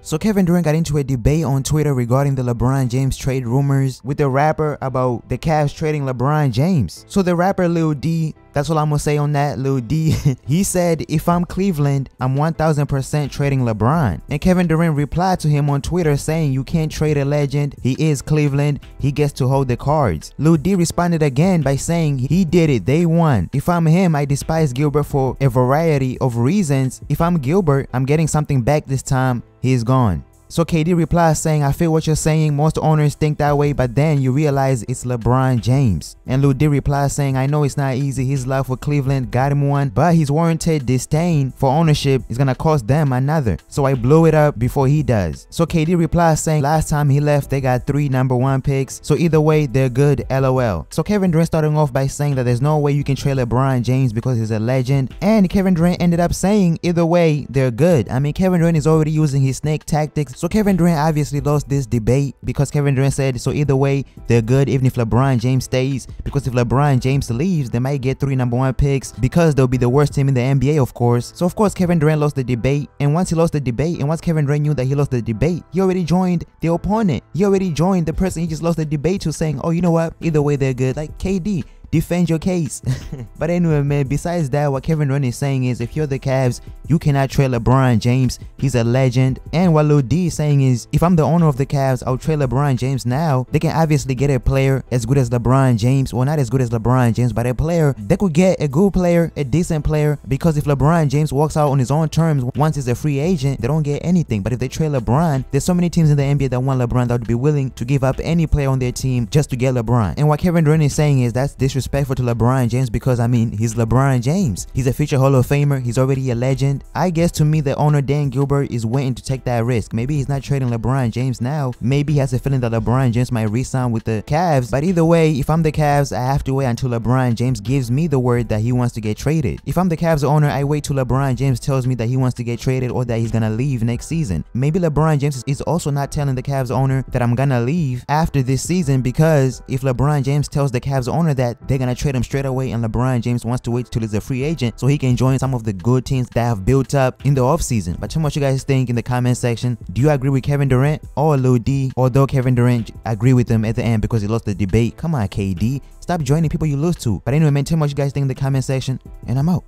So Kevin Durant got into a debate on Twitter regarding the LeBron James trade rumors with the rapper about the Cavs trading LeBron James. So the rapper Lil D, that's all I'm gonna say on that, Lil D, he said, if I'm Cleveland, I'm 1000% trading LeBron. And Kevin Durant replied to him on Twitter saying, you can't trade a legend, he is Cleveland, he gets to hold the cards. Lil D responded again by saying, he did it, they won. If I'm him, I despise Gilbert for a variety of reasons. If I'm Gilbert, I'm getting something back this time, he's gone. So KD replies saying, I feel what you're saying, most owners think that way, but then you realize it's LeBron James. And Lil D replies saying, I know it's not easy, his love for Cleveland got him one, but his warranted disdain for ownership is gonna cost them another. So I blew it up before he does. So KD replies saying, last time he left, they got 3 #1 picks, so either way, they're good, LOL. So Kevin Durant starting off by saying that there's no way you can trade LeBron James because he's a legend, and Kevin Durant ended up saying, either way, they're good. I mean, Kevin Durant is already using his snake tactics. So Kevin Durant obviously lost this debate because Kevin Durant said, so either way, they're good even if LeBron James stays, because if LeBron James leaves, they might get 3 #1 picks because they'll be the worst team in the NBA, of course. So of course, Kevin Durant lost the debate, and once he lost the debate, and once Kevin Durant knew that he lost the debate, he already joined the opponent. He already joined the person he just lost the debate to, saying, oh, you know what, either way, they're good. Like, KD, defend your case. But anyway, man, besides that, what Kevin Durant is saying is, if you're the Cavs, you cannot trade LeBron James, he's a legend. And what Lil D is saying is, if I'm the owner of the Cavs, I'll trade LeBron James now. They can obviously get a player as good as LeBron James, well, not as good as LeBron James, but a player, they could get a good player, a decent player, because if LeBron James walks out on his own terms once he's a free agent, they don't get anything. But if they trade LeBron, there's so many teams in the NBA that want LeBron that would be willing to give up any player on their team just to get LeBron. And what Kevin Durant is saying is, that's disrespectful to LeBron James, because I mean, he's LeBron James. He's a future Hall of Famer. He's already a legend. I guess to me, the owner Dan Gilbert is waiting to take that risk. Maybe he's not trading LeBron James now. Maybe he has a feeling that LeBron James might re-sign with the Cavs. But either way, if I'm the Cavs, I have to wait until LeBron James gives me the word that he wants to get traded. If I'm the Cavs owner, I wait till LeBron James tells me that he wants to get traded or that he's gonna leave next season. Maybe LeBron James is also not telling the Cavs owner that I'm gonna leave after this season, because if LeBron James tells the Cavs owner that they're gonna trade him straight away, and LeBron James wants to wait till he's a free agent so he can join some of the good teams that have built up in the offseason. But tell me what you guys think in the comment section. Do you agree with Kevin Durant or Lil D? Although Kevin Durant agree with him at the end because he lost the debate. Come on, KD. Stop joining people you lose to. But anyway, man, tell me what you guys think in the comment section, and I'm out.